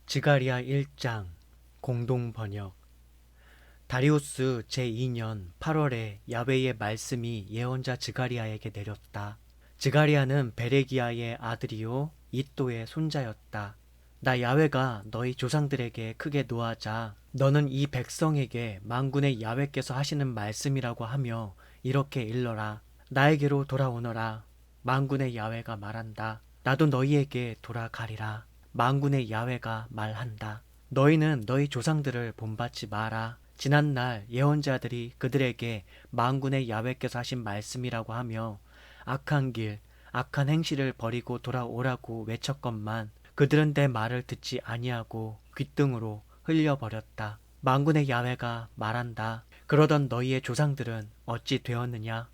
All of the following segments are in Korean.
지가리아 1장 공동 번역. 다리우스 제2년 8월에 야훼의 말씀이 예언자 지가리아에게 내렸다. 지가리아는 베레기야의 아들이요 이또의 손자였다. 나 야훼가 너희 조상들에게 크게 노하자 너는 이 백성에게 만군의 야훼께서 하시는 말씀이라고 하며 이렇게 일러라. 나에게로 돌아오너라. 만군의 야훼가 말한다. 나도 너희에게 돌아가리라. 만군의 야훼가 말한다. 너희는 너희 조상들을 본받지 마라. 지난날 예언자들이 그들에게 만군의 야훼께서 하신 말씀이라고 하며 악한 길, 악한 행실을 버리고 돌아오라고 외쳤건만 그들은 내 말을 듣지 아니하고 귓등으로 흘려버렸다. 만군의 야훼가 말한다. 그러던 너희의 조상들은 어찌 되었느냐?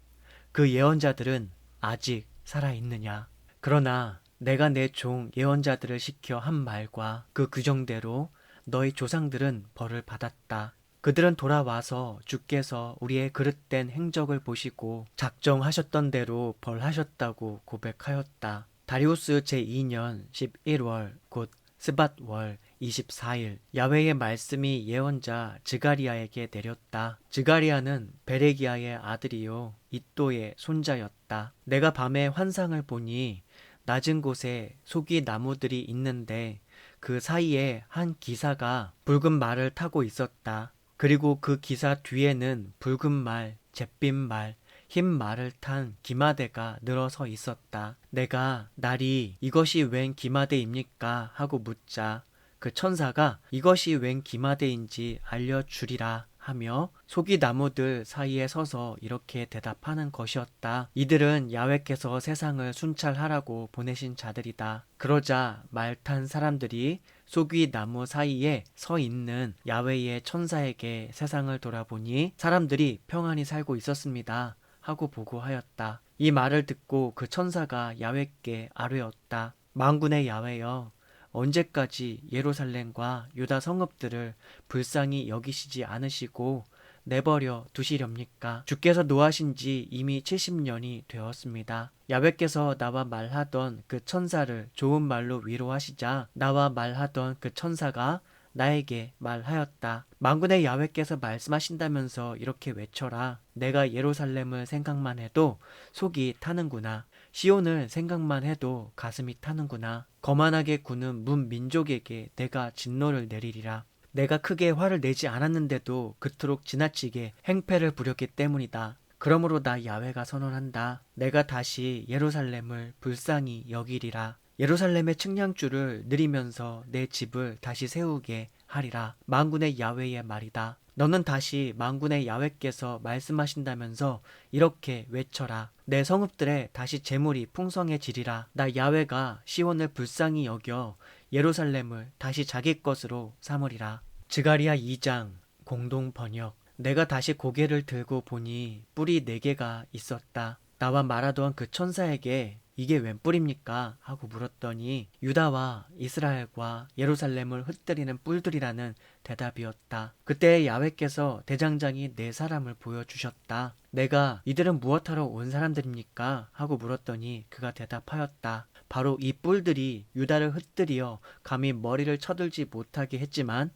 그 예언자들은 아직 살아있느냐? 그러나 내가 내 종 예언자들을 시켜 한 말과 그 규정대로 너희 조상들은 벌을 받았다. 그들은 돌아와서 주께서 우리의 그릇된 행적을 보시고 작정하셨던 대로 벌하셨다고 고백하였다. 다리우스 제2년 11월 곧 스밧월 24일 야훼의 말씀이 예언자 지가리아에게 내렸다. 지가리아는 베레기야의 아들이요 이또의 손자였다. 내가 밤에 환상을 보니 낮은 곳에 속이 나무들이 있는데 그 사이에 한 기사가 붉은 말을 타고 있었다. 그리고 그 기사 뒤에는 붉은 말, 잿빛 말, 흰 말을 탄 기마대가 늘어서 있었다. 내가 날이 이것이 웬 기마대입니까? 하고 묻자 그 천사가 이것이 웬 기마대인지 알려주리라 하며 속이 나무들 사이에 서서 이렇게 대답하는 것이었다. 이들은 야훼께서 세상을 순찰하라고 보내신 자들이다. 그러자 말 탄 사람들이 속이 나무 사이에 서 있는 야훼의 천사에게 세상을 돌아보니 사람들이 평안히 살고 있었습니다. 하고 보고하였다. 이 말을 듣고 그 천사가 야훼께 아뢰었다. 만군의 야훼여, 언제까지 예루살렘과 유다 성읍들을 불쌍히 여기시지 않으시고 내버려 두시렵니까? 주께서 노하신 지 이미 70년이 되었습니다. 야훼께서 나와 말하던 그 천사를 좋은 말로 위로하시자 나와 말하던 그 천사가 나에게 말하였다. 만군의 야훼께서 말씀하신다면서 이렇게 외쳐라. 내가 예루살렘을 생각만 해도 속이 타는구나. 시온을 생각만 해도 가슴이 타는구나. 거만하게 구는 문민족에게 내가 진노를 내리리라. 내가 크게 화를 내지 않았는데도 그토록 지나치게 행패를 부렸기 때문이다. 그러므로 나 야훼가 선언한다. 내가 다시 예루살렘을 불쌍히 여기리라. 예루살렘의 측량줄을 느리면서 내 집을 다시 세우게 하리라. 만군의 야훼의 말이다. 너는 다시 만군의 야훼께서 말씀하신다면서 이렇게 외쳐라. 내 성읍들에 다시 재물이 풍성해지리라. 나 야훼가 시온을 불쌍히 여겨 예루살렘을 다시 자기 것으로 삼으리라. 지가리아 2장 공동 번역. 내가 다시 고개를 들고 보니 뿔이 4개가 있었다. 나와 말하던 그 천사에게 이게 웬 뿔입니까? 하고 물었더니 유다와 이스라엘과 예루살렘을 흩뜨리는 뿔들이라는 대답이었다. 그때 야훼께서 대장장이 4사람을 보여주셨다. 내가 이들은 무엇하러 온 사람들입니까? 하고 물었더니 그가 대답하였다. 바로 이 뿔들이 유다를 흩뜨리어 감히 머리를 쳐들지 못하게 했지만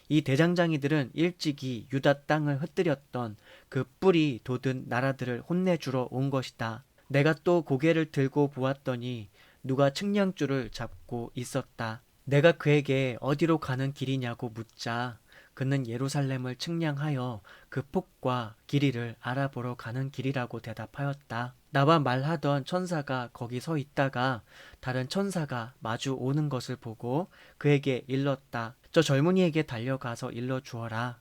이 대장장이들은 일찍이 유다 땅을 흩뜨렸던 그 뿔이 돋은 나라들을 혼내주러 온 것이다. 내가 또 고개를 들고 보았더니 누가 측량줄을 잡고 있었다. 내가 그에게 어디로 가는 길이냐고 묻자 그는 예루살렘을 측량하여 그 폭과 길이를 알아보러 가는 길이라고 대답하였다. 나와 말하던 천사가 거기 서 있다가 다른 천사가 마주 오는 것을 보고 그에게 일렀다. 저 젊은이에게 달려가서 일러주어라.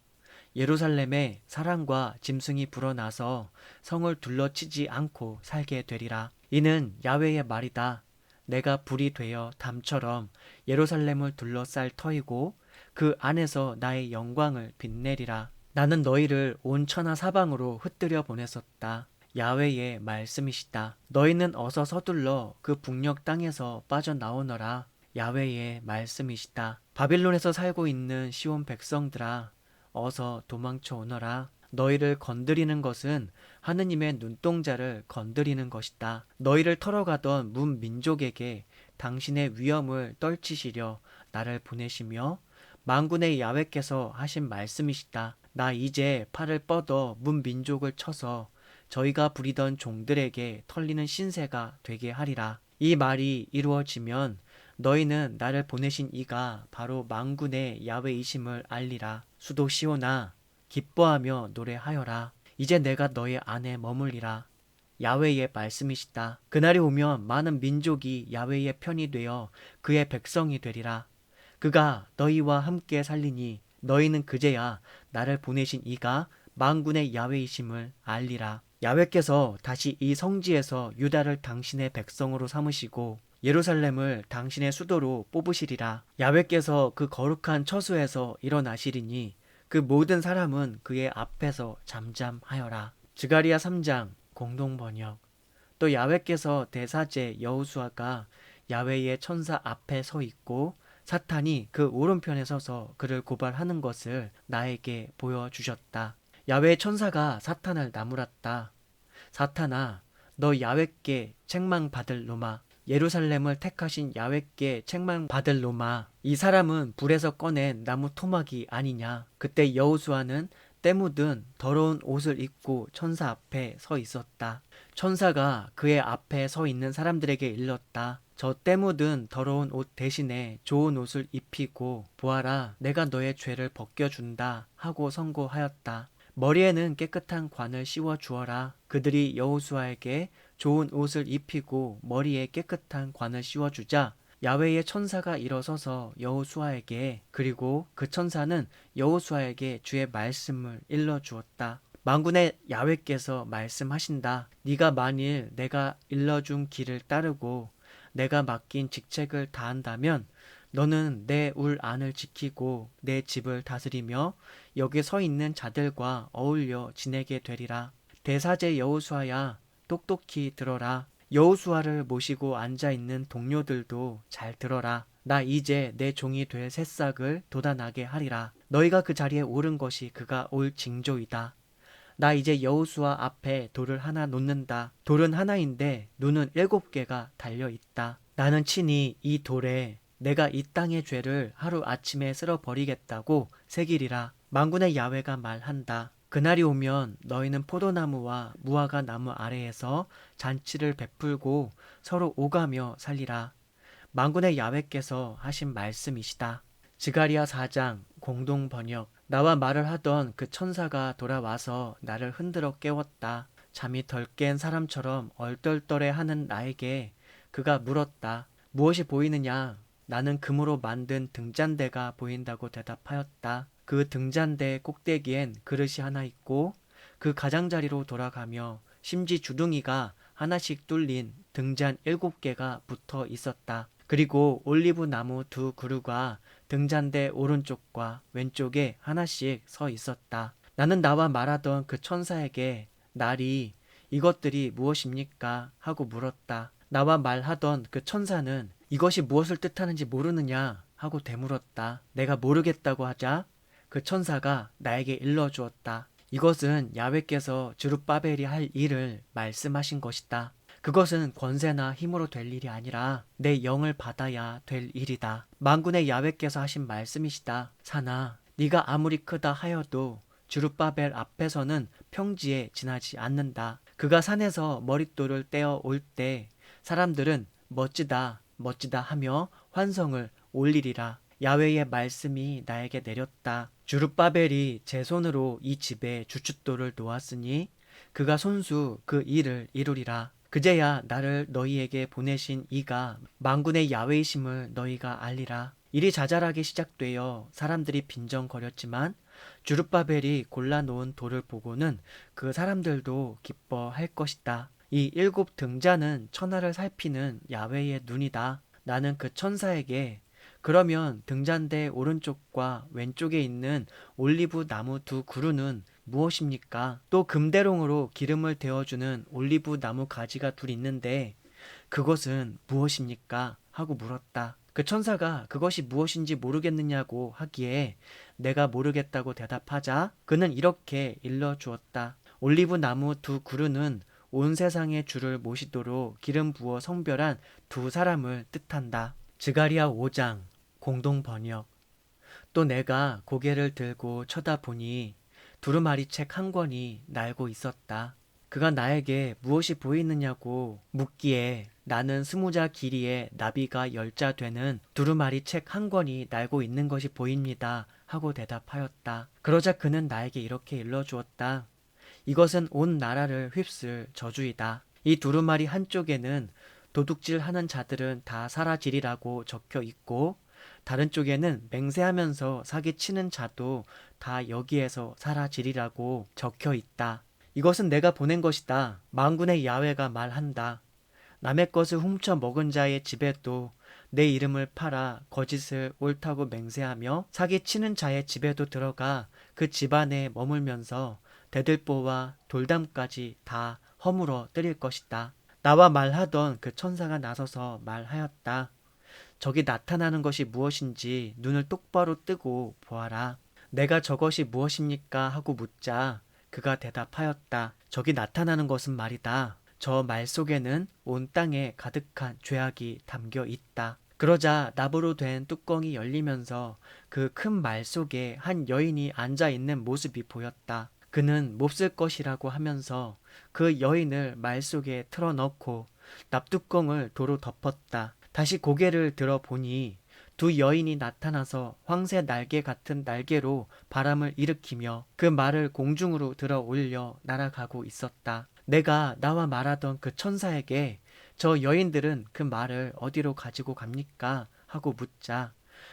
예루살렘에 사람과 짐승이 불어나서 성을 둘러치지 않고 살게 되리라. 이는 야훼의 말이다. 내가 불이 되어 담처럼 예루살렘을 둘러쌀 터이고 그 안에서 나의 영광을 빛내리라. 나는 너희를 온 천하 사방으로 흩뜨려 보냈었다. 야훼의 말씀이시다. 너희는 어서 서둘러 그 북녘 땅에서 빠져나오너라. 야훼의 말씀이시다. 바빌론에서 살고 있는 시온 백성들아, 어서 도망쳐 오너라. 너희를 건드리는 것은 하느님의 눈동자를 건드리는 것이다. 너희를 털어가던 문 민족에게 당신의 위엄을 떨치시려 나를 보내시며 만군의 야훼께서 하신 말씀이시다. 나 이제 팔을 뻗어 문 민족을 쳐서 저희가 부리던 종들에게 털리는 신세가 되게 하리라. 이 말이 이루어지면 너희는 나를 보내신 이가 바로 만군의 야훼이심을 알리라. 수도 시온아, 기뻐하며 노래하여라. 이제 내가 너희 안에 머물리라. 야훼의 말씀이시다. 그날이 오면 많은 민족이 야훼의 편이 되어 그의 백성이 되리라. 그가 너희와 함께 살리니 너희는 그제야 나를 보내신 이가 만군의 야훼이심을 알리라. 야훼께서 다시 이 성지에서 유다를 당신의 백성으로 삼으시고 예루살렘을 당신의 수도로 뽑으시리라. 야훼께서 그 거룩한 처소에서 일어나시리니 그 모든 사람은 그의 앞에서 잠잠하여라. 스가랴 3장 공동번역. 또 야훼께서 대사제 여호수아가 야훼의 천사 앞에 서 있고 사탄이 그 오른편에 서서 그를 고발하는 것을 나에게 보여주셨다. 야훼의 천사가 사탄을 나무랐다. 사탄아, 너 야훼께 책망받을 놈아. 예루살렘을 택하신 야훼께 책망받을 놈아. 이 사람은 불에서 꺼낸 나무 토막이 아니냐. 그때 여호수아는 때 묻은 더러운 옷을 입고 천사 앞에 서 있었다. 천사가 그의 앞에 서 있는 사람들에게 일렀다. 저 때 묻은 더러운 옷 대신에 좋은 옷을 입히고 보아라, 내가 너의 죄를 벗겨준다 하고 선고하였다. 머리에는 깨끗한 관을 씌워 주어라. 그들이 여호수아에게 좋은 옷을 입히고 머리에 깨끗한 관을 씌워 주자 야훼의 천사가 일어서서 여호수아에게, 그리고 그 천사는 여호수아에게 주의 말씀을 일러 주었다. 만군의 야훼께서 말씀하신다. 네가 만일 내가 일러준 길을 따르고 내가 맡긴 직책을 다한다면 너는 내 울 안을 지키고 내 집을 다스리며 여기 서 있는 자들과 어울려 지내게 되리라. 대사제 여호수아야, 똑똑히 들어라. 여호수아를 모시고 앉아있는 동료들도 잘 들어라. 나 이제 내 종이 될 새싹을 돋아나게 하리라. 너희가 그 자리에 오른 것이 그가 올 징조이다. 나 이제 여호수아 앞에 돌을 하나 놓는다. 돌은 하나인데 눈은 7개가 달려있다. 나는 친히 이 돌에 내가 이 땅의 죄를 하루아침에 쓸어버리겠다고 새기리라. 만군의 야훼가 말한다. 그날이 오면 너희는 포도나무와 무화과 나무 아래에서 잔치를 베풀고 서로 오가며 살리라. 만군의 야훼께서 하신 말씀이시다. 스가랴 4장 공동번역. 나와 말을 하던 그 천사가 돌아와서 나를 흔들어 깨웠다. 잠이 덜 깬 사람처럼 얼떨떨해하는 나에게 그가 물었다. 무엇이 보이느냐? 나는 금으로 만든 등잔대가 보인다고 대답하였다. 그 등잔대 꼭대기엔 그릇이 하나 있고 그 가장자리로 돌아가며 심지 주둥이가 하나씩 뚫린 등잔 7개가 붙어 있었다. 그리고 올리브 나무 2그루가 등잔대 오른쪽과 왼쪽에 하나씩 서 있었다. 나는 나와 말하던 그 천사에게 날이 이것들이 무엇입니까? 하고 물었다. 나와 말하던 그 천사는 이것이 무엇을 뜻하는지 모르느냐? 하고 되물었다. 내가 모르겠다고 하자 그 천사가 나에게 일러주었다. 이것은 야훼께서 스룹바벨이 할 일을 말씀하신 것이다. 그것은 권세나 힘으로 될 일이 아니라 내 영을 받아야 될 일이다. 만군의 야훼께서 하신 말씀이시다. 사나, 네가 아무리 크다 하여도 스룹바벨 앞에서는 평지에 지나지 않는다. 그가 산에서 머릿돌을 떼어 올 때 사람들은 멋지다, 멋지다 하며 환성을 올리리라. 야훼의 말씀이 나에게 내렸다. 스룹바벨이 제 손으로 이 집에 주춧돌을 놓았으니 그가 손수 그 일을 이루리라. 그제야 나를 너희에게 보내신 이가 만군의 야훼이심을 너희가 알리라. 일이 자잘하게 시작되어 사람들이 빈정거렸지만 스룹바벨이 골라놓은 돌을 보고는 그 사람들도 기뻐할 것이다. 이 7등잔은 천하를 살피는 야훼의 눈이다. 나는 그 천사에게 그러면 등잔대 오른쪽과 왼쪽에 있는 올리브 나무 2그루는 무엇입니까? 또 금대롱으로 기름을 데워주는 올리브 나무 가지가 둘 있는데 그것은 무엇입니까? 하고 물었다. 그 천사가 그것이 무엇인지 모르겠느냐고 하기에 내가 모르겠다고 대답하자 그는 이렇게 일러주었다. 올리브 나무 2그루는 온 세상의 주를 모시도록 기름 부어 성별한 2 사람을 뜻한다. 스가랴 5장 공동 번역. 또 내가 고개를 들고 쳐다보니 두루마리 책 한 권이 날고 있었다. 그가 나에게 무엇이 보이느냐고 묻기에 나는 20자 길이의 나비가 10자 되는 두루마리 책 한 권이 날고 있는 것이 보입니다 하고 대답하였다. 그러자 그는 나에게 이렇게 일러주었다. 이것은 온 나라를 휩쓸 저주이다. 이 두루마리 한쪽에는 도둑질하는 자들은 다 사라지리라고 적혀 있고 다른 쪽에는 맹세하면서 사기치는 자도 다 여기에서 사라지리라고 적혀 있다. 이것은 내가 보낸 것이다. 만군의 야훼가 말한다. 남의 것을 훔쳐 먹은 자의 집에도 내 이름을 팔아 거짓을 옳다고 맹세하며 사기치는 자의 집에도 들어가 그 집안에 머물면서 대들보와 돌담까지 다 허물어 때릴 것이다. 나와 말하던 그 천사가 나서서 말하였다. 저기 나타나는 것이 무엇인지 눈을 똑바로 뜨고 보아라. 내가 저것이 무엇입니까? 하고 묻자 그가 대답하였다. 저기 나타나는 것은 말이다. 저 말 속에는 온 땅에 가득한 죄악이 담겨 있다. 그러자 납으로 된 뚜껑이 열리면서 그 큰 말 속에 한 여인이 앉아 있는 모습이 보였다. 그는 몹쓸 것이라고 하면서 그 여인을 말 속에 틀어넣고 납뚜껑을 도로 덮었다. 다시 고개를 들어보니 두 여인이 나타나서 황새 날개 같은 날개로 바람을 일으키며 그 말을 공중으로 들어 올려 날아가고 있었다. 내가 나와 말하던 그 천사에게 저 여인들은 그 말을 어디로 가지고 갑니까? 하고 묻자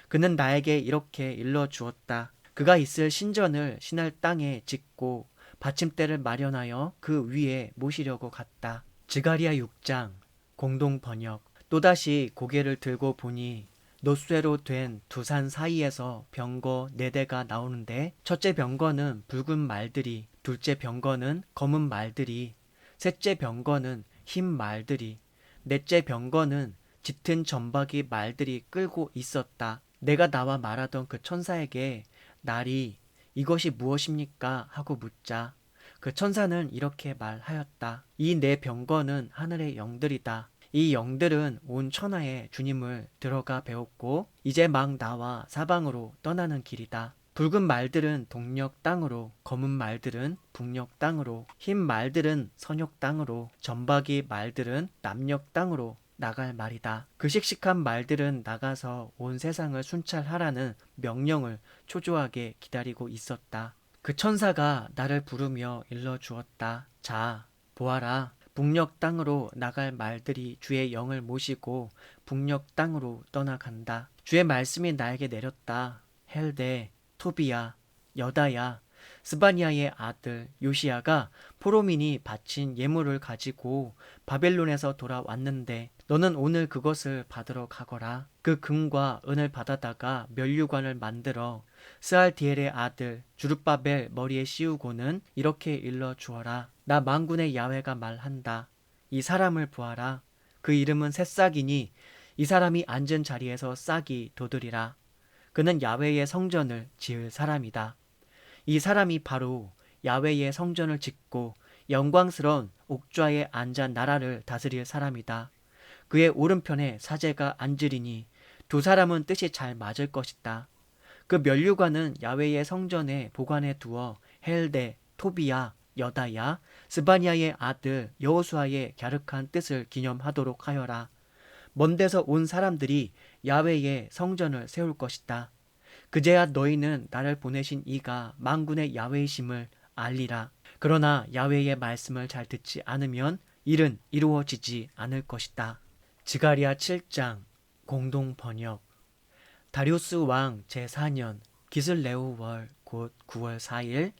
그는 나에게 이렇게 일러주었다. 그가 있을 신전을 신할 땅에 짓고 받침대를 마련하여 그 위에 모시려고 갔다. 지가리야 6장 공동 번역. 또다시 고개를 들고 보니 놋쇠로 된 두 산 사이에서 병거 4대가 나오는데 첫째 병거는 붉은 말들이, 둘째 병거는 검은 말들이, 셋째 병거는 흰 말들이, 넷째 병거는 짙은 점박이 말들이 끌고 있었다. 내가 나와 말하던 그 천사에게 날이 이것이 무엇입니까? 하고 묻자 그 천사는 이렇게 말하였다. 이 네 병거는 하늘의 영들이다. 이 영들은 온 천하에 주님을 들어가 배웠고 이제 막 나와 사방으로 떠나는 길이다. 붉은 말들은 동력 땅으로, 검은 말들은 북녘 땅으로, 흰 말들은 서녘 땅으로, 점박이 말들은 남녘 땅으로 나갈 말이다. 그 씩씩한 말들은 나가서 온 세상을 순찰하라는 명령을 초조하게 기다리고 있었다. 그 천사가 나를 부르며 일러주었다. 자, 보아라. 북녘 땅으로 나갈 말들이 주의 영을 모시고 북녘 땅으로 떠나간다. 주의 말씀이 나에게 내렸다. 헬데, 토비야, 여다야, 스바니아의 아들 요시야가 포로민이 바친 예물을 가지고 바벨론에서 돌아왔는데 너는 오늘 그것을 받으러 가거라. 그 금과 은을 받아다가 면류관을 만들어 스알디엘의 아들 주룹바벨 머리에 씌우고는 이렇게 일러 주어라. 나 만군의 야훼가 말한다. 이 사람을 보아라. 그 이름은 새싹이니 이 사람이 앉은 자리에서 싹이 돋으리라. 그는 야훼의 성전을 지을 사람이다. 이 사람이 바로 야훼의 성전을 짓고 영광스러운 옥좌에 앉아 나라를 다스릴 사람이다. 그의 오른편에 사제가 앉으리니 두 사람은 뜻이 잘 맞을 것이다. 그 면류관은 야훼의 성전에 보관해 두어 헬데, 토비야, 여다야, 스바니아의 아들 여호수아의 갸륵한 뜻을 기념하도록 하여라. 먼 데서 온 사람들이 야훼의 성전을 세울 것이다. 그제야 너희는 나를 보내신 이가 만군의 야훼이심을 알리라. 그러나 야훼의 말씀을 잘 듣지 않으면 일은 이루어지지 않을 것이다. 지가리야 7장 공동 번역. 다리우스 왕 제4년 기슬레오 월 곧 9월 4일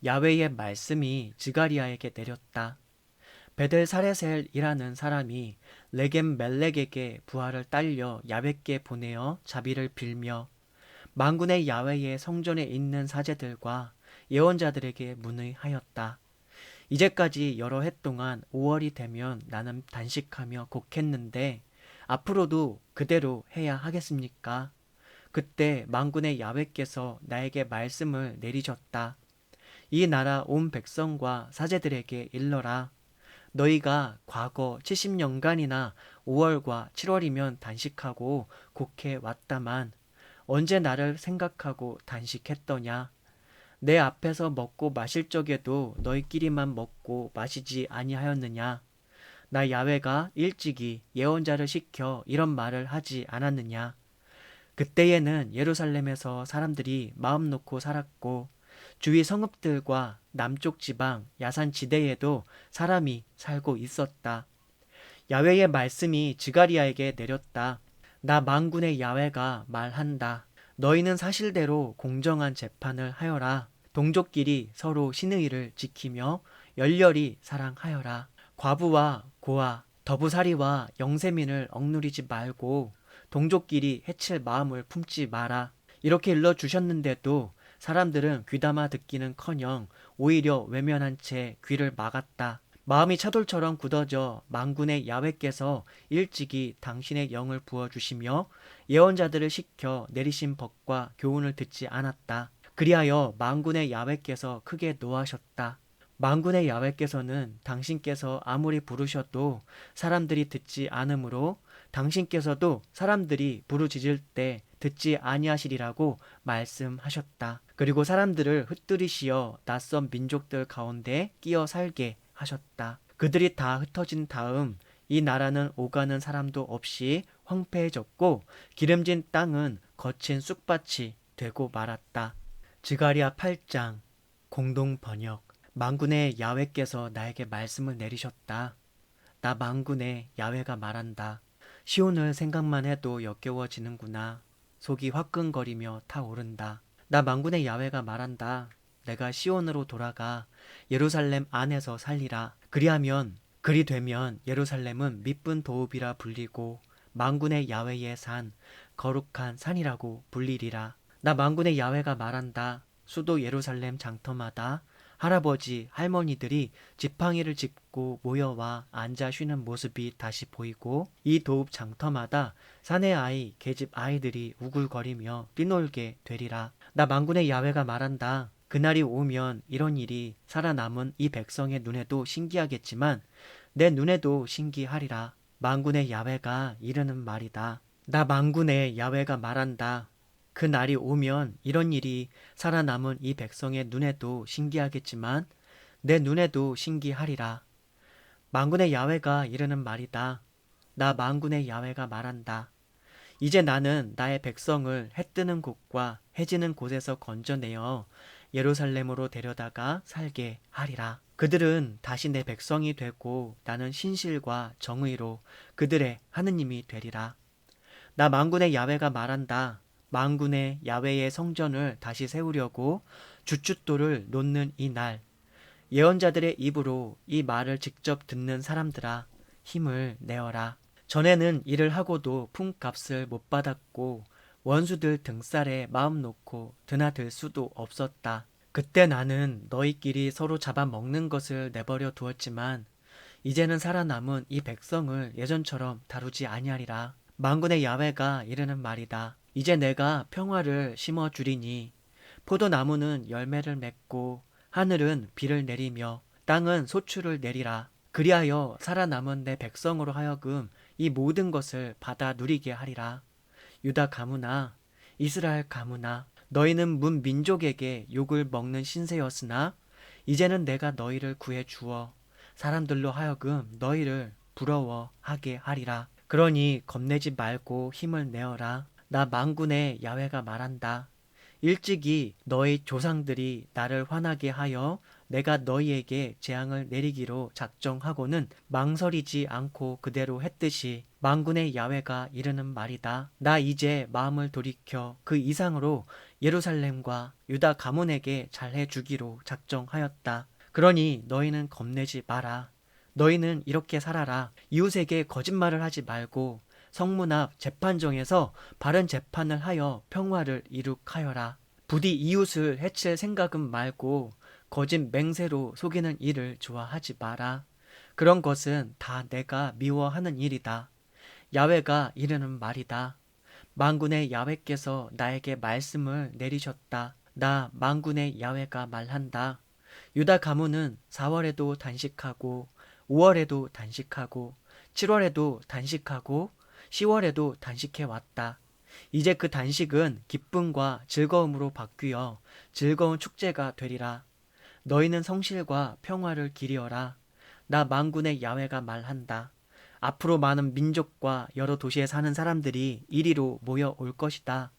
야훼의 말씀이 지가리야에게 내렸다. 베델사레셀이라는 사람이 레겜 멜렉에게 부하를 딸려 야훼께 보내어 자비를 빌며 만군의 야훼의 성전에 있는 사제들과 예언자들에게 문의하였다. 이제까지 여러 해 동안 5월이 되면 나는 단식하며 곡했는데 앞으로도 그대로 해야 하겠습니까? 그때 만군의 야훼께서 나에게 말씀을 내리셨다. 이 나라 온 백성과 사제들에게 일러라. 너희가 과거 70년간이나 5월과 7월이면 단식하고 곡해 왔다만 언제 나를 생각하고 단식했더냐? 내 앞에서 먹고 마실 적에도 너희끼리만 먹고 마시지 아니하였느냐? 나 야훼가 일찍이 예언자를 시켜 이런 말을 하지 않았느냐? 그때에는 예루살렘에서 사람들이 마음 놓고 살았고 주위 성읍들과 남쪽 지방 야산 지대에도 사람이 살고 있었다. 야훼의 말씀이 지가리야에게 내렸다. 나 만군의 야훼가 말한다. 너희는 사실대로 공정한 재판을 하여라. 동족끼리 서로 신의를 지키며 열렬히 사랑하여라. 과부와 고아, 더부살이와 영세민을 억누르지 말고 동족끼리 해칠 마음을 품지 마라. 이렇게 일러주셨는데도 사람들은 귀담아 듣기는커녕 오히려 외면한 채 귀를 막았다. 마음이 차돌처럼 굳어져 만군의 야훼께서 일찍이 당신의 영을 부어주시며 예언자들을 시켜 내리신 법과 교훈을 듣지 않았다. 그리하여 만군의 야훼께서 크게 노하셨다. 만군의 야훼께서는 당신께서 아무리 부르셔도 사람들이 듣지 않으므로 당신께서도 사람들이 부르짖을 때 듣지 아니하시리라고 말씀하셨다. 그리고 사람들을 흩뜨리시어 낯선 민족들 가운데 끼어 살게 하셨다. 그들이 다 흩어진 다음 이 나라는 오가는 사람도 없이 황폐해졌고 기름진 땅은 거친 쑥밭이 되고 말았다. 지가리야 8장 공동 번역. 만군의 야훼께서 나에게 말씀을 내리셨다. 나 만군의 야훼가 말한다. 시온을 생각만 해도 역겨워지는구나. 속이 화끈거리며 타오른다. 나 만군의 야훼가 말한다. 내가 시온으로 돌아가 예루살렘 안에서 살리라. 그리 되면 예루살렘은 미쁜 도읍이라 불리고 만군의 야훼의 산, 거룩한 산이라고 불리리라. 나 만군의 야훼가 말한다. 수도 예루살렘 장터마다 할아버지, 할머니들이 지팡이를 짚고 모여와 앉아 쉬는 모습이 다시 보이고 이 도읍 장터마다 사내 아이, 계집 아이들이 우글거리며 뛰놀게 되리라. 나 만군의 야훼가 말한다. 그날이 오면 이런 일이 살아남은 이 백성의 눈에도 신기하겠지만 내 눈에도 신기하리라. 만군의 야훼가 이르는 말이다. 나 만군의 야훼가 말한다. 그 날이 오면 이런 일이 살아남은 이 백성의 눈에도 신기하겠지만 내 눈에도 신기하리라. 만군의 야훼가 이르는 말이다. 나 만군의 야훼가 말한다. 이제 나는 나의 백성을 해 뜨는 곳과 해 지는 곳에서 건져내어 예루살렘으로 데려다가 살게 하리라. 그들은 다시 내 백성이 되고 나는 신실과 정의로 그들의 하느님이 되리라. 나 만군의 야훼가 말한다. 만군의 야훼의 성전을 다시 세우려고 주춧돌을 놓는 이 날, 예언자들의 입으로 이 말을 직접 듣는 사람들아, 힘을 내어라. 전에는 일을 하고도 품값을 못 받았고 원수들 등살에 마음 놓고 드나들 수도 없었다. 그때 나는 너희끼리 서로 잡아먹는 것을 내버려 두었지만 이제는 살아남은 이 백성을 예전처럼 다루지 아니하리라. 만군의 야훼가 이르는 말이다. 이제 내가 평화를 심어주리니 포도나무는 열매를 맺고 하늘은 비를 내리며 땅은 소출을 내리라. 그리하여 살아남은 내 백성으로 하여금 이 모든 것을 받아 누리게 하리라. 유다 가문아, 이스라엘 가문아, 너희는 문 민족에게 욕을 먹는 신세였으나 이제는 내가 너희를 구해 주어 사람들로 하여금 너희를 부러워하게 하리라. 그러니 겁내지 말고 힘을 내어라. 나 만군의 야훼가 말한다. 일찍이 너희 조상들이 나를 화나게 하여 내가 너희에게 재앙을 내리기로 작정하고는 망설이지 않고 그대로 했듯이 만군의 야훼가 이르는 말이다. 나 이제 마음을 돌이켜 그 이상으로 예루살렘과 유다 가문에게 잘해 주기로 작정하였다. 그러니 너희는 겁내지 마라. 너희는 이렇게 살아라. 이웃에게 거짓말을 하지 말고 성문 앞 재판정에서 바른 재판을 하여 평화를 이룩하여라. 부디 이웃을 해칠 생각은 말고 거짓 맹세로 속이는 일을 좋아하지 마라. 그런 것은 다 내가 미워하는 일이다. 야훼가 이르는 말이다. 만군의 야훼께서 나에게 말씀을 내리셨다. 나 만군의 야훼가 말한다. 유다 가문은 4월에도 단식하고 5월에도 단식하고 7월에도 단식하고 10월에도 단식해 왔다. 이제 그 단식은 기쁨과 즐거움으로 바뀌어 즐거운 축제가 되리라. 너희는 성실과 평화를 기리어라. 나 만군의 야훼가 말한다. 앞으로 많은 민족과 여러 도시에 사는 사람들이 이리로 모여 올 것이다.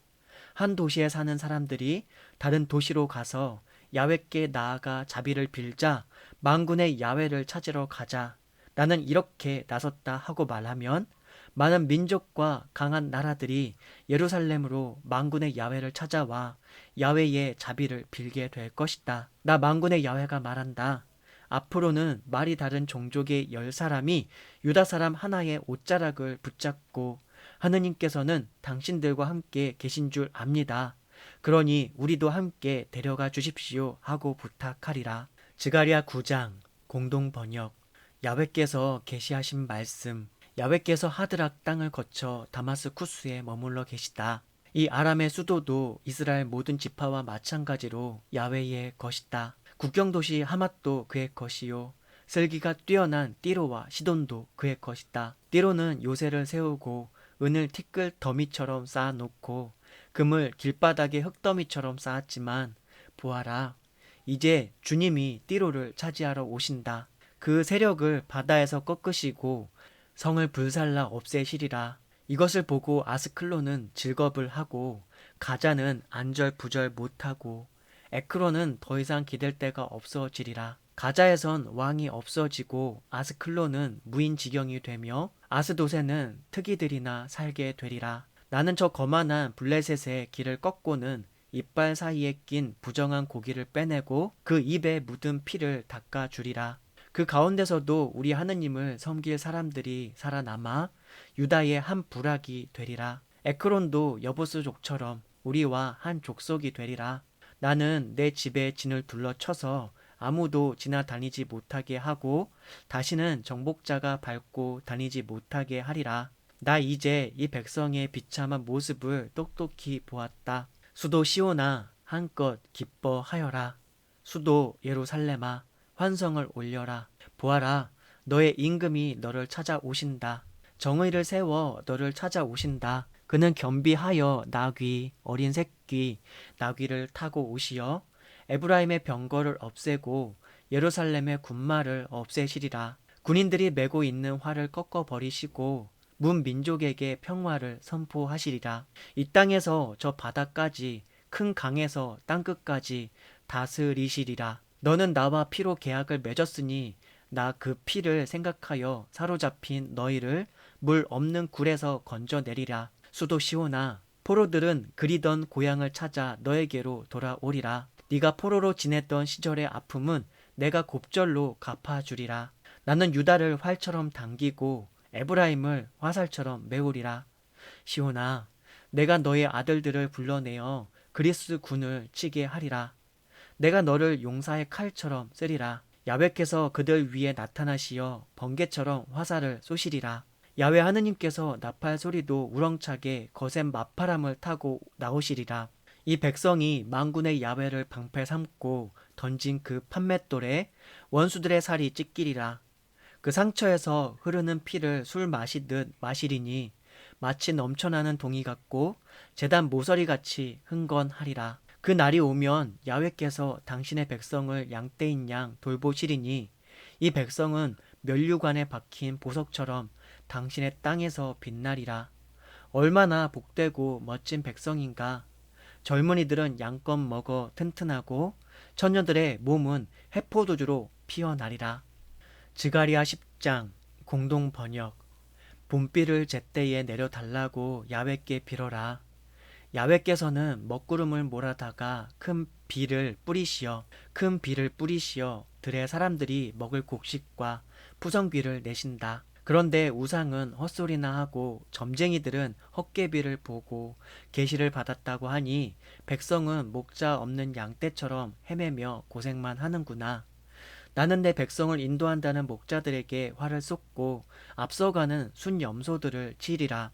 한 도시에 사는 사람들이 다른 도시로 가서 야훼께 나아가 자비를 빌자 만군의 야훼를 찾으러 가자. 나는 이렇게 나섰다 하고 말하면 많은 민족과 강한 나라들이 예루살렘으로 만군의 야훼를 찾아와 야훼의 자비를 빌게 될 것이다. 나 만군의 야훼가 말한다. 앞으로는 말이 다른 종족의 10사람이 유다 사람 하나의 옷자락을 붙잡고 하느님께서는 당신들과 함께 계신 줄 압니다. 그러니 우리도 함께 데려가 주십시오 하고 부탁하리라. 스가랴 9장 공동 번역. 야훼께서 계시하신 말씀. 야훼께서 하드락 땅을 거쳐 다마스쿠스에 머물러 계시다. 이 아람의 수도도 이스라엘 모든 지파와 마찬가지로 야훼의 것이다. 국경도시 하맛도 그의 것이요 슬기가 뛰어난 띠로와 시돈도 그의 것이다. 띠로는 요새를 세우고 은을 티끌 더미처럼 쌓아놓고 금을 길바닥에 흙더미처럼 쌓았지만 보아라, 이제 주님이 띠로를 차지하러 오신다. 그 세력을 바다에서 꺾으시고 성을 불살라 없애시리라. 이것을 보고 아스클론은 즐겁을 하고 가자는 안절부절 못하고 에크론은 더 이상 기댈 데가 없어지리라. 가자에선 왕이 없어지고 아스클론은 무인지경이 되며 아스도세는 특이들이나 살게 되리라. 나는 저 거만한 블레셋의 길을 꺾고는 이빨 사이에 낀 부정한 고기를 빼내고 그 입에 묻은 피를 닦아주리라. 그 가운데서도 우리 하느님을 섬길 사람들이 살아남아 유다의 한 부락이 되리라. 에크론도 여부스족처럼 우리와 한 족속이 되리라. 나는 내 집에 진을 둘러쳐서 아무도 지나다니지 못하게 하고 다시는 정복자가 밟고 다니지 못하게 하리라. 나 이제 이 백성의 비참한 모습을 똑똑히 보았다. 수도 시온아, 한껏 기뻐하여라. 수도 예루살렘아, 환성을 올려라. 보아라, 너의 임금이 너를 찾아오신다. 정의를 세워 너를 찾아오신다. 그는 겸비하여 나귀, 어린 새끼, 나귀를 타고 오시어 에브라임의 병거를 없애고 예루살렘의 군마를 없애시리라. 군인들이 메고 있는 활을 꺾어버리시고 문 민족에게 평화를 선포하시리라. 이 땅에서 저 바다까지 큰 강에서 땅끝까지 다스리시리라. 너는 나와 피로 계약을 맺었으니 나 그 피를 생각하여 사로잡힌 너희를 물 없는 굴에서 건져내리라. 수도 시온아, 포로들은 그리던 고향을 찾아 너에게로 돌아오리라. 네가 포로로 지냈던 시절의 아픔은 내가 곱절로 갚아주리라. 나는 유다를 활처럼 당기고 에브라임을 화살처럼 메우리라. 시온아, 내가 너의 아들들을 불러내어 그리스 군을 치게 하리라. 내가 너를 용사의 칼처럼 쓰리라. 야훼께서 그들 위에 나타나시어 번개처럼 화살을 쏘시리라. 야훼 하느님께서 나팔 소리도 우렁차게 거센 맞바람을 타고 나오시리라. 이 백성이 만군의 야훼를 방패 삼고 던진 그 판맷돌에 원수들의 살이 찢기리라. 그 상처에서 흐르는 피를 술 마시듯 마시리니 마치 넘쳐나는 동이 같고 제단 모서리같이 흥건하리라. 그 날이 오면 야훼께서 당신의 백성을 양떼인 양 돌보시리니 이 백성은 면류관에 박힌 보석처럼 당신의 땅에서 빛나리라. 얼마나 복되고 멋진 백성인가. 젊은이들은 양껏 먹어 튼튼하고 처녀들의 몸은 해포도주로 피어나리라. 스가랴 10장 공동 번역. 봄비를 제때에 내려달라고 야훼께 빌어라. 야훼께서는 먹구름을 몰아다가 큰 비를 뿌리시어 들의 사람들이 먹을 곡식과 푸성귀를 내신다. 그런데 우상은 헛소리나 하고 점쟁이들은 헛개비를 보고 계시를 받았다고 하니 백성은 목자 없는 양떼처럼 헤매며 고생만 하는구나. 나는 내 백성을 인도한다는 목자들에게 활을 쏟고 앞서가는 순염소들을 치리라.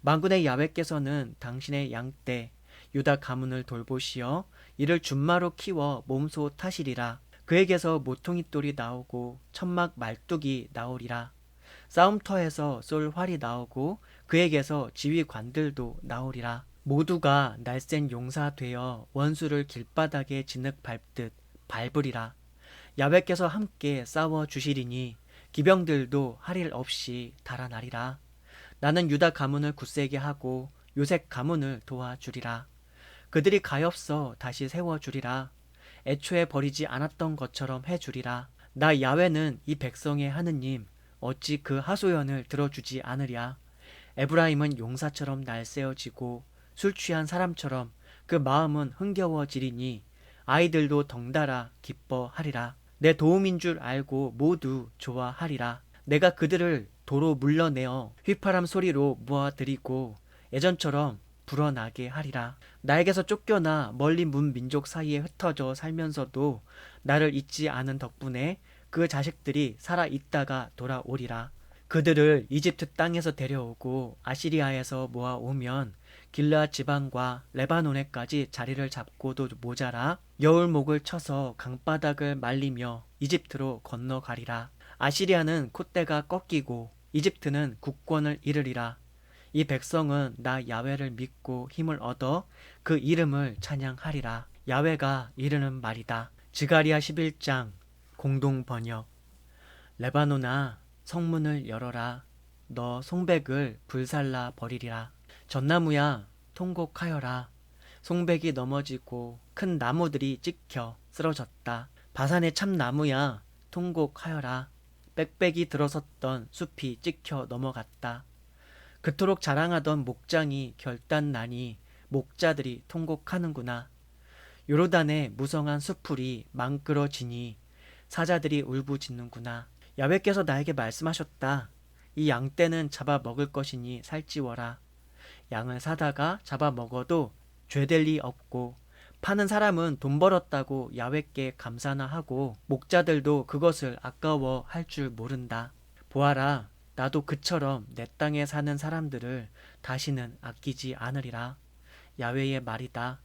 만군의 야훼께서는 당신의 양떼 유다 가문을 돌보시어 이를 준마로 키워 몸소 타시리라. 그에게서 모퉁이돌이 나오고 천막 말뚝이 나오리라. 싸움터에서 쏠 활이 나오고 그에게서 지휘관들도 나오리라. 모두가 날쌘 용사 되어 원수를 길바닥에 진흙 밟듯 밟으리라. 야훼께서 함께 싸워 주시리니 기병들도 할 일 없이 달아나리라. 나는 유다 가문을 굳세게 하고 요셉 가문을 도와주리라. 그들이 가엾어 다시 세워주리라. 애초에 버리지 않았던 것처럼 해주리라. 나 야훼는 이 백성의 하느님, 어찌 그 하소연을 들어주지 않으랴. 에브라임은 용사처럼 날세워지고 술 취한 사람처럼 그 마음은 흥겨워지리니 아이들도 덩달아 기뻐하리라. 내 도움인 줄 알고 모두 좋아하리라. 내가 그들을 도로 물러내어 휘파람 소리로 모아들이고 예전처럼 불어나게 하리라. 나에게서 쫓겨나 멀리 문 민족 사이에 흩어져 살면서도 나를 잊지 않은 덕분에 그 자식들이 살아 있다가 돌아오리라. 그들을 이집트 땅에서 데려오고 아시리아에서 모아오면 길르앗 지방과 레바논에까지 자리를 잡고도 모자라 여울목을 쳐서 강바닥을 말리며 이집트로 건너가리라. 아시리아는 콧대가 꺾이고 이집트는 국권을 잃으리라. 이 백성은 나 야훼를 믿고 힘을 얻어 그 이름을 찬양하리라. 야훼가 이르는 말이다. 스가랴 11장 공동 번역. 레바논아, 성문을 열어라. 너 송백을 불살라 버리리라. 전나무야, 통곡하여라. 송백이 넘어지고 큰 나무들이 찍혀 쓰러졌다. 바산의 참나무야, 통곡하여라. 빽빽이 들어섰던 숲이 찍혀 넘어갔다. 그토록 자랑하던 목장이 결단나니 목자들이 통곡하는구나. 요르단의 무성한 숲풀이 망그러지니 사자들이 울부짖는구나. 야훼께서 나에게 말씀하셨다. 이 양떼는 잡아 먹을 것이니 살찌워라. 양을 사다가 잡아 먹어도 죄될 리 없고 파는 사람은 돈 벌었다고 야훼께 감사나 하고 목자들도 그것을 아까워 할 줄 모른다. 보아라, 나도 그처럼 내 땅에 사는 사람들을 다시는 아끼지 않으리라. 야훼의 말이다.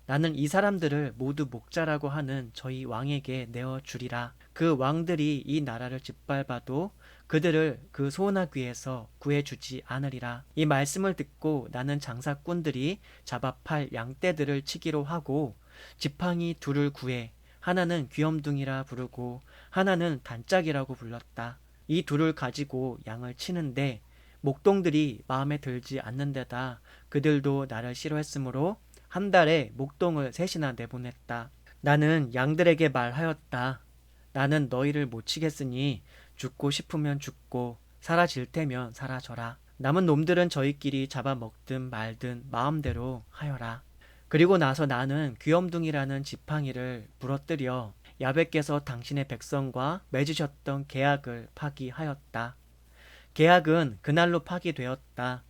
나는 이 사람들을 모두 목자라고 하는 저희 왕에게 내어주리라. 그 왕들이 이 나라를 짓밟아도 그들을 그 소나귀에서 구해주지 않으리라. 이 말씀을 듣고 나는 장사꾼들이 잡아 팔 양떼들을 치기로 하고 지팡이 둘을 구해 하나는 귀염둥이라 부르고 하나는 단짝이라고 불렀다. 이 둘을 가지고 양을 치는데 목동들이 마음에 들지 않는 데다 그들도 나를 싫어했으므로 한 달에 목동을 셋이나 내보냈다. 나는 양들에게 말하였다. 나는 너희를 못 치겠으니 죽고 싶으면 죽고 사라질 테면 사라져라. 남은 놈들은 저희끼리 잡아먹든 말든 마음대로 하여라. 그리고 나서 나는 귀염둥이라는 지팡이를 부러뜨려 야훼께서 당신의 백성과 맺으셨던 계약을 파기하였다. 계약은 그날로 파기되었다.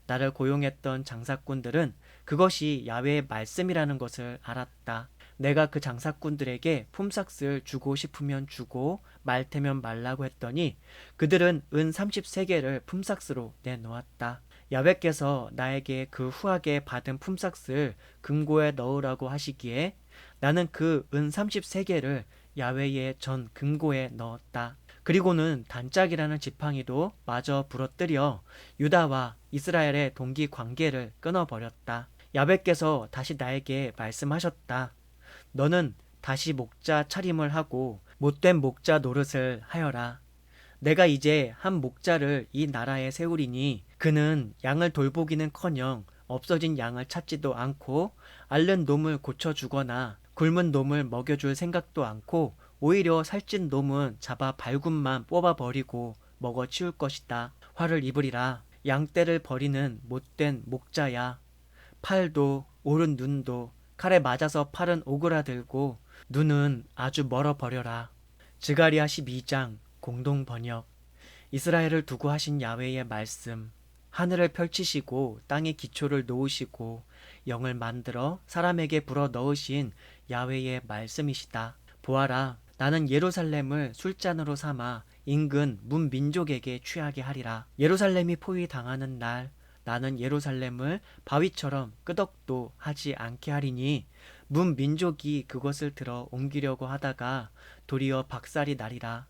나를 고용했던 장사꾼들은 그것이 야훼의 말씀이라는 것을 알았다. 내가 그 장사꾼들에게 품삯을 주고 싶으면 주고 말테면 말라고 했더니 그들은 은 30세겔을 품삯으로 내놓았다. 야훼께서 나에게 그 후하게 받은 품삯을 금고에 넣으라고 하시기에 나는 그 은 30세겔을 야훼의 전 금고에 넣었다. 그리고는 단짝이라는 지팡이도 마저 부러뜨려 유다와 이스라엘의 동기 관계를 끊어버렸다. 야훼께서 다시 나에게 말씀하셨다. 너는 다시 목자 차림을 하고 못된 목자 노릇을 하여라. 내가 이제 한 목자를 이 나라에 세우리니 그는 양을 돌보기는커녕 없어진 양을 찾지도 않고 앓는 놈을 고쳐주거나 굶은 놈을 먹여줄 생각도 않고 오히려 살찐 놈은 잡아 발굽만 뽑아버리고 먹어치울 것이다. 화를 입으리라. 양떼를 버리는 못된 목자야. 팔도 오른 눈도 칼에 맞아서 팔은 오그라들고 눈은 아주 멀어 버려라. 스가랴 12장 공동 번역. 이스라엘을 두고 하신 야훼의 말씀. 하늘을 펼치시고 땅에 기초를 놓으시고 영을 만들어 사람에게 불어 넣으신 야훼의 말씀이시다. 보아라, 나는 예루살렘을 술잔으로 삼아 인근 문 민족에게 취하게 하리라. 예루살렘이 포위당하는 날 나는 예루살렘을 바위처럼 끄덕도 하지 않게 하리니 문 민족이 그것을 들어 옮기려고 하다가 도리어 박살이 나리라.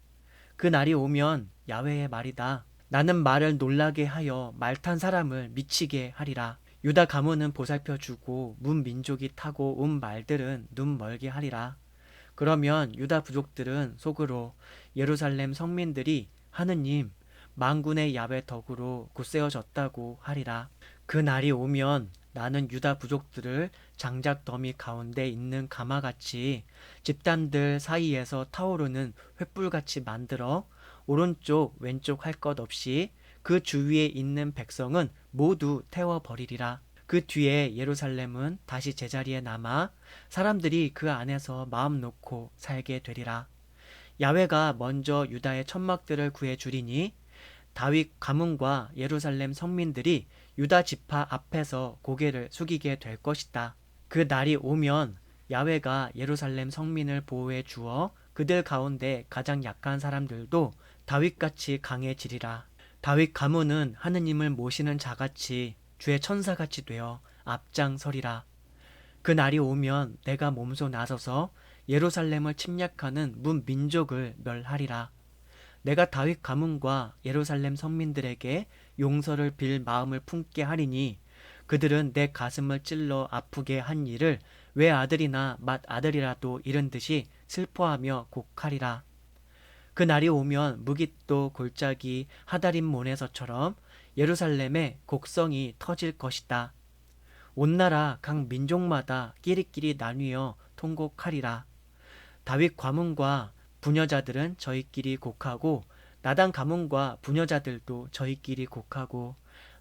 그 날이 오면 야훼의 말이다. 나는 말을 놀라게 하여 말 탄 사람을 미치게 하리라. 유다 가문은 보살펴 주고 문 민족이 타고 온 말들은 눈 멀게 하리라. 그러면 유다 부족들은 속으로 예루살렘 성민들이 하느님 만군의 야훼 덕으로 굳세어졌다고 하리라. 그 날이 오면 나는 유다 부족들을 장작 더미 가운데 있는 가마같이 집단들 사이에서 타오르는 횃불같이 만들어 오른쪽 왼쪽 할 것 없이 그 주위에 있는 백성은 모두 태워버리리라. 그 뒤에 예루살렘은 다시 제자리에 남아 사람들이 그 안에서 마음 놓고 살게 되리라. 야훼가 먼저 유다의 천막들을 구해 주리니 다윗 가문과 예루살렘 성민들이 유다 지파 앞에서 고개를 숙이게 될 것이다. 그 날이 오면 야훼가 예루살렘 성민을 보호해 주어 그들 가운데 가장 약한 사람들도 다윗같이 강해지리라. 다윗 가문은 하느님을 모시는 자같이 주의 천사같이 되어 앞장서리라. 그 날이 오면 내가 몸소 나서서 예루살렘을 침략하는 문 민족을 멸하리라. 내가 다윗 가문과 예루살렘 성민들에게 용서를 빌 마음을 품게 하리니 그들은 내 가슴을 찔러 아프게 한 일을 외아들이나 맏아들이라도 잃은 듯이 슬퍼하며 곡하리라. 그 날이 오면 무깃도 골짜기 하다림 모내서처럼 예루살렘의 곡성이 터질 것이다. 온 나라 각 민족마다 끼리끼리 나뉘어 통곡하리라. 다윗 가문과 부녀자들은 저희끼리 곡하고 나단 가문과 부녀자들도 저희끼리 곡하고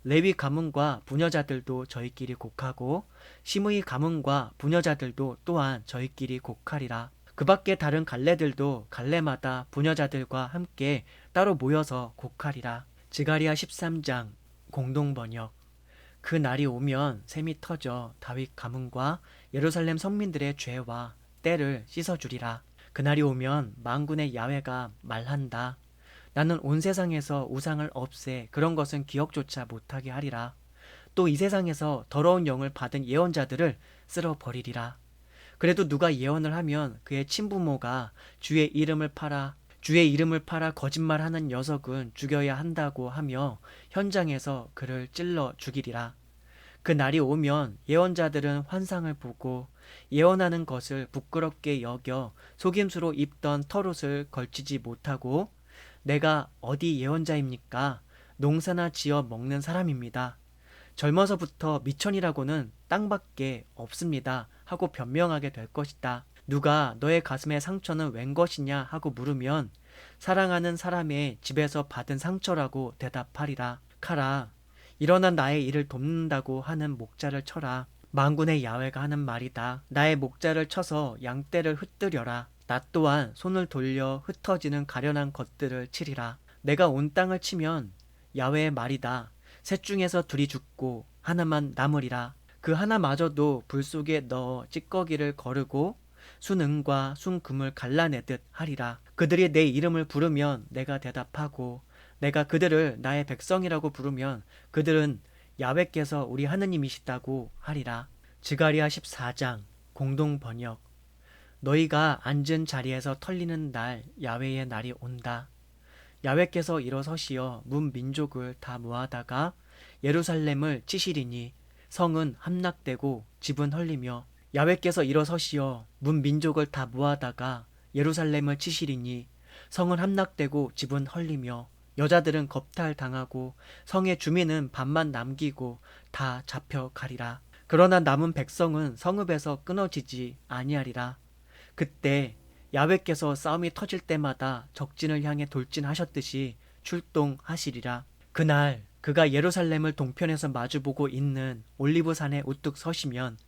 레위 가문과 부녀자들도 저희끼리 곡하고 시므이 가문과 부녀자들도 또한 저희끼리 곡하리라. 그 밖에 다른 갈래들도 갈래마다 부녀자들과 함께 따로 모여서 곡하리라. 스가랴 13장 공동번역. 그 날이 오면 샘이 터져 다윗 가문과 예루살렘 성민들의 죄와 때를 씻어주리라. 그 날이 오면 만군의 야훼가 말한다. 나는 온 세상에서 우상을 없애 그런 것은 기억조차 못하게 하리라. 또 이 세상에서 더러운 영을 받은 예언자들을 쓸어버리리라. 그래도 누가 예언을 하면 그의 친부모가 주의 이름을 팔아 거짓말하는 녀석은 죽여야 한다고 하며 현장에서 그를 찔러 죽이리라. 그 날이 오면 예언자들은 환상을 보고 예언하는 것을 부끄럽게 여겨 속임수로 입던 털옷을 걸치지 못하고 내가 어디 예언자입니까? 농사나 지어 먹는 사람입니다. 젊어서부터 미천이라고는 땅밖에 없습니다. 하고 변명하게 될 것이다. 누가 너의 가슴의 상처는 웬 것이냐 하고 물으면 사랑하는 사람의 집에서 받은 상처라고 대답하리라. 카라, 일어나 나의 일을 돕는다고 하는 목자를 쳐라. 만군의 야훼가 하는 말이다. 나의 목자를 쳐서 양떼를 흩뜨려라. 나 또한 손을 돌려 흩어지는 가련한 것들을 치리라. 내가 온 땅을 치면 야훼의 말이다. 셋 중에서 둘이 죽고 하나만 남으리라. 그 하나마저도 불 속에 넣어 찌꺼기를 거르고 순은과 순금을 갈라내듯 하리라. 그들이 내 이름을 부르면 내가 대답하고 내가 그들을 나의 백성이라고 부르면 그들은 야훼께서 우리 하느님이시다고 하리라. 스가랴 14장 공동번역. 너희가 앉은 자리에서 털리는 날 야훼의 날이 온다. 야훼께서 일어서시어 문 민족을 다 모아다가 예루살렘을 치시리니 성은 함락되고 집은 헐리며 야훼께서 일어서시어 문 민족을 다 모아다가 예루살렘을 치시리니 성은 함락되고 집은 헐리며 여자들은 겁탈당하고 성의 주민은 반만 남기고 다 잡혀가리라. 그러나 남은 백성은 성읍에서 끊어지지 아니하리라. 그때 야훼께서 싸움이 터질 때마다 적진을 향해 돌진하셨듯이 출동하시리라. 그날 그가 예루살렘을 동편에서 마주보고 있는 올리브산에 우뚝 서시면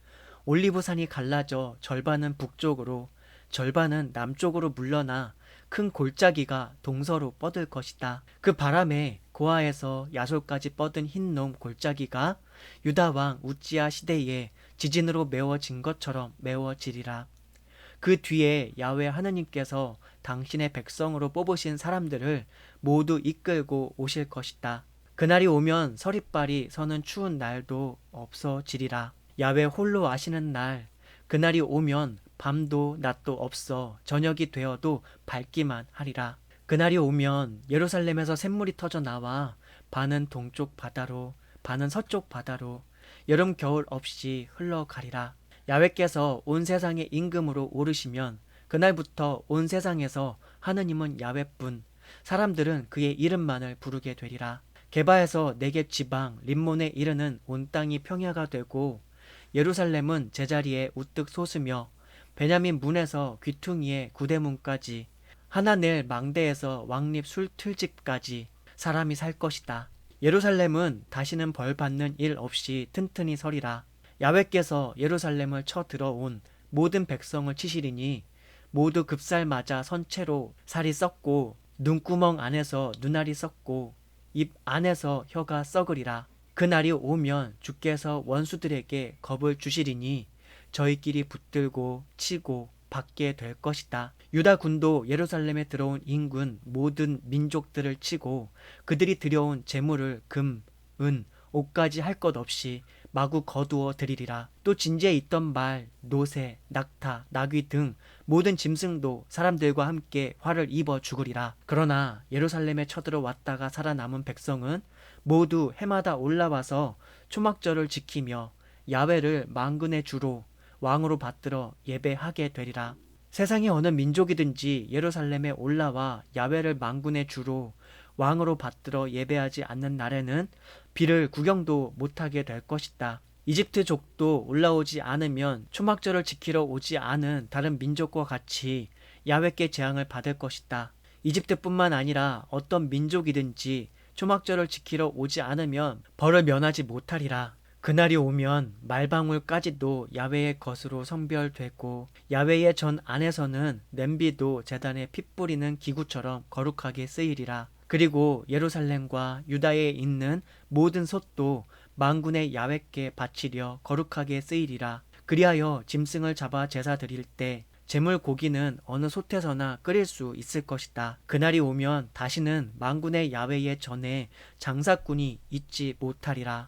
올리브산이 갈라져 절반은 북쪽으로 절반은 남쪽으로 물러나 큰 골짜기가 동서로 뻗을 것이다. 그 바람에 고아에서 야솔까지 뻗은 흰놈 골짜기가 유다 왕 우찌야 시대에 지진으로 메워진 것처럼 메워지리라. 그 뒤에 야훼 하느님께서 당신의 백성으로 뽑으신 사람들을 모두 이끌고 오실 것이다. 그날이 오면 서리빨이 서는 추운 날도 없어지리라. 야훼 홀로 아시는 날, 그날이 오면 밤도 낮도 없어 저녁이 되어도 밝기만 하리라. 그날이 오면 예루살렘에서 샘물이 터져 나와 반은 동쪽 바다로 반은 서쪽 바다로 여름 겨울 없이 흘러가리라. 야훼께서 온 세상의 임금으로 오르시면 그날부터 온 세상에서 하느님은 야훼뿐, 사람들은 그의 이름만을 부르게 되리라. 게바에서 네겝 지방 림몬에 이르는 온 땅이 평야가 되고 예루살렘은 제자리에 우뚝 솟으며 베냐민 문에서 귀퉁이의 구대문까지 하나넬 망대에서 왕립 술틀집까지 사람이 살 것이다. 예루살렘은 다시는 벌 받는 일 없이 튼튼히 서리라. 야훼께서 예루살렘을 쳐 들어온 모든 백성을 치시리니 모두 급살 맞아 선체로 살이 썩고 눈구멍 안에서 눈알이 썩고 입 안에서 혀가 썩으리라. 그날이 오면 주께서 원수들에게 겁을 주시리니 저희끼리 붙들고 치고 받게 될 것이다. 유다 군도 예루살렘에 들어온 인군 모든 민족들을 치고 그들이 들여온 재물을 금, 은, 옷까지 할 것 없이 마구 거두어 드리리라. 또 진지에 있던 말, 노새, 낙타, 나귀 등 모든 짐승도 사람들과 함께 화를 입어 죽으리라. 그러나 예루살렘에 쳐들어왔다가 살아남은 백성은 모두 해마다 올라와서 초막절을 지키며 야훼를 만군의 주로 왕으로 받들어 예배하게 되리라. 세상의 어느 민족이든지 예루살렘에 올라와 야훼를 만군의 주로 왕으로 받들어 예배하지 않는 날에는 비를 구경도 못하게 될 것이다. 이집트족도 올라오지 않으면 초막절을 지키러 오지 않은 다른 민족과 같이 야훼께 재앙을 받을 것이다. 이집트뿐만 아니라 어떤 민족이든지 초막절을 지키러 오지 않으면 벌을 면하지 못하리라. 그날이 오면 말방울까지도 야훼의 것으로 성별되고 야훼의 전 안에서는 냄비도 제단에 피 뿌리는 기구처럼 거룩하게 쓰이리라. 그리고 예루살렘과 유다에 있는 모든 솥도 만군의 야훼께 바치려 거룩하게 쓰이리라. 그리하여 짐승을 잡아 제사 드릴 때 제물 고기는 어느 솥에서나 끓일 수 있을 것이다. 그날이 오면 다시는 만군의 야훼의 전에 장사꾼이 있지 못하리라.